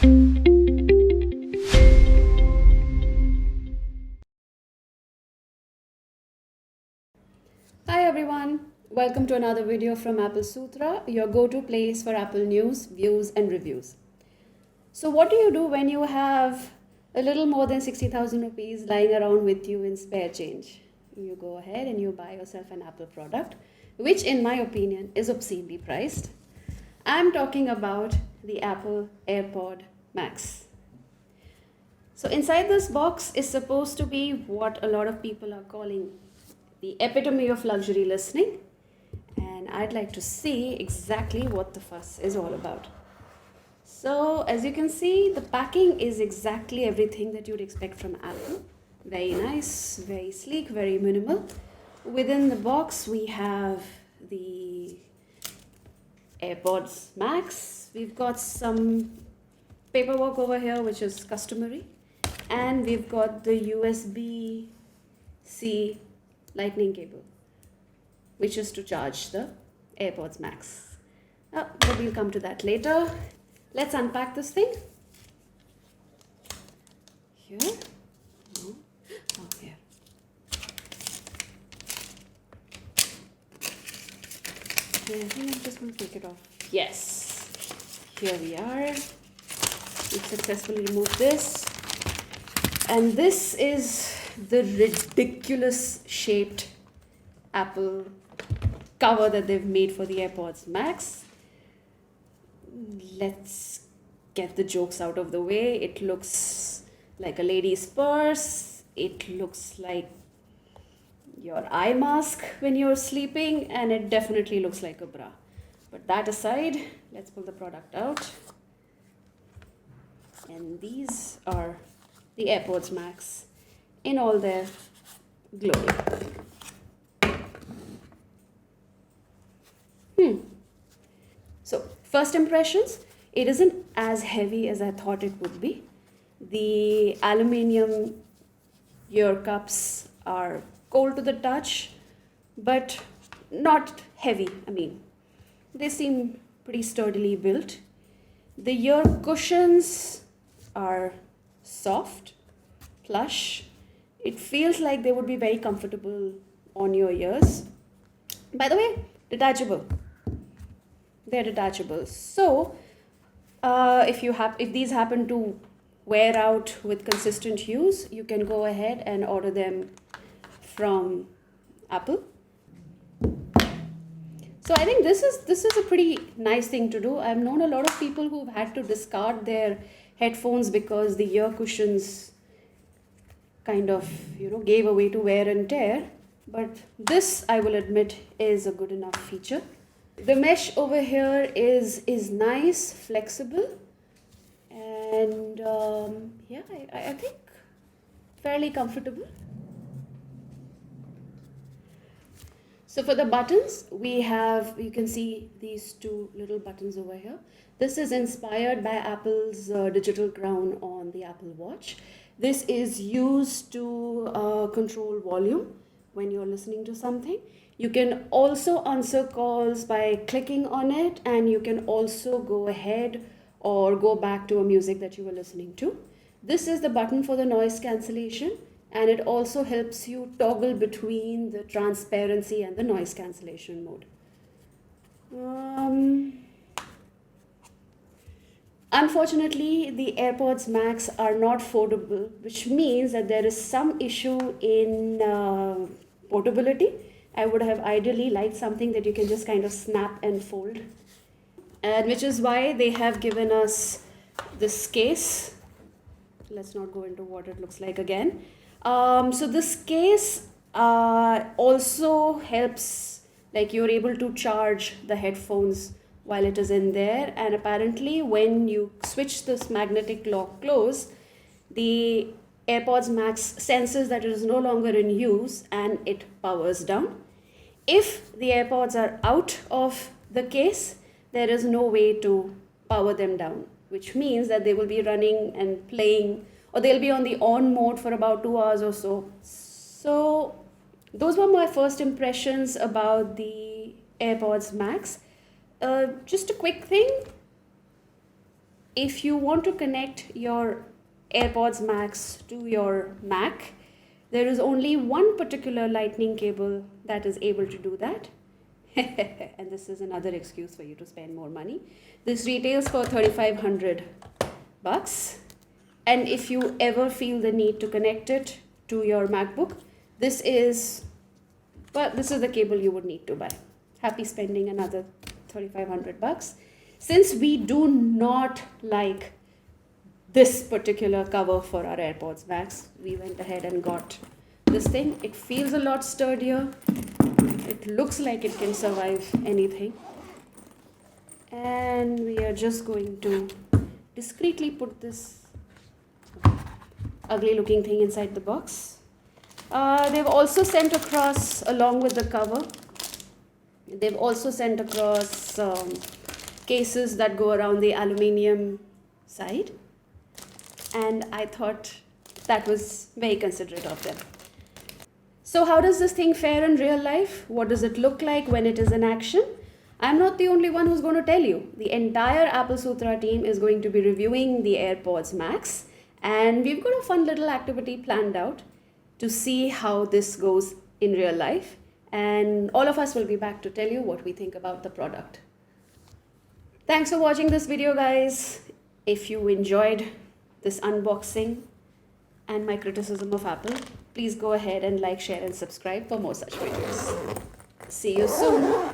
Hi everyone, welcome to another video from Applesutra, your go-to place for Apple news, views and reviews. So what do you do when you have a little more than 60,000 rupees lying around with you in spare change? You go ahead and you buy yourself an Apple product, which in my opinion is obscenely priced. I'm talking about the Apple AirPod Max. So inside this box is supposed to be what a lot of people are calling the epitome of luxury listening, and I'd like to see exactly what the fuss is all about. So as you can see, the packing is exactly everything that you'd expect from Apple. Very nice, very sleek, very minimal. Within the box we have the AirPods Max. We've got some paperwork over here which is customary, and we've got the USB-C lightning cable, which is to charge the AirPods Max. But we'll come to that later. Let's unpack this thing. Here. No. Oh, here. Okay, I think I'm just going to take it off. Yes. Here we are. We've successfully removed this. And this is the ridiculous shaped Apple cover that they've made for the AirPods Max. Let's get the jokes out of the way. It looks like a lady's purse. It looks like your eye mask when you're sleeping, and it definitely looks like a bra. But that aside, let's pull the product out. And these are the AirPods Max in all their glory. So first impressions, it isn't as heavy as I thought it would be. The aluminium ear cups are cold to the touch, but not heavy. I mean, they seem pretty sturdily built. The ear cushions are soft, plush. It feels like they would be very comfortable on your ears. By the way, detachable. They're detachable. So if these happen to wear out with consistent use, you can go ahead and order them from Apple. So I think this is a pretty nice thing to do. I've known a lot of people who've had to discard their headphones because the ear cushions kind of gave away to wear and tear. But this, I will admit, is a good enough feature. The mesh over here is nice, flexible, and I think fairly comfortable. So for the buttons, you can see these two little buttons over here. This is inspired by Apple's digital crown on the Apple Watch. This is used to control volume when you're listening to something. You can also answer calls by clicking on it, and you can also go ahead or go back to a music that you were listening to. This is the button for the noise cancellation, and it also helps you toggle between the transparency and the noise cancellation mode. Unfortunately, the AirPods Max are not foldable, which means that there is some issue in portability. I would have ideally liked something that you can just kind of snap and fold, and which is why they have given us this case. Let's not go into what it looks like again. So this case also helps, like you're able to charge the headphones while it is in there, and apparently when you switch this magnetic lock close, the AirPods Max senses that it is no longer in use and it powers down. If the AirPods are out of the case, there is no way to power them down, which means that they will be running and playing, or they'll be on the on mode for about 2 hours or so. So those were my first impressions about the AirPods Max. Just a quick thing. if you want to connect your AirPods Max to your Mac, there is only one particular lightning cable that is able to do that. And this is another excuse for you to spend more money. This retails for $3,500. And if you ever feel the need to connect it to your MacBook, this is the cable you would need to buy. Happy spending another $3,500. Since we do not like this particular cover for our AirPods Max, we went ahead and got this thing. It feels a lot sturdier. It looks like it can survive anything. And we are just going to discreetly put this ugly looking thing inside the box. They've also sent across, along with the cover, they've also sent across cases that go around the aluminium side. And I thought that was very considerate of them. So how does this thing fare in real life? What does it look like when it is in action? I'm not the only one who's going to tell you. The entire Applesutra team is going to be reviewing the AirPods Max, and we've got a fun little activity planned out to see how this goes in real life. And all of us will be back to tell you what we think about the product. Thanks for watching this video, guys. If you enjoyed this unboxing and my criticism of Apple, please go ahead and like, share and subscribe for more such videos. See you soon.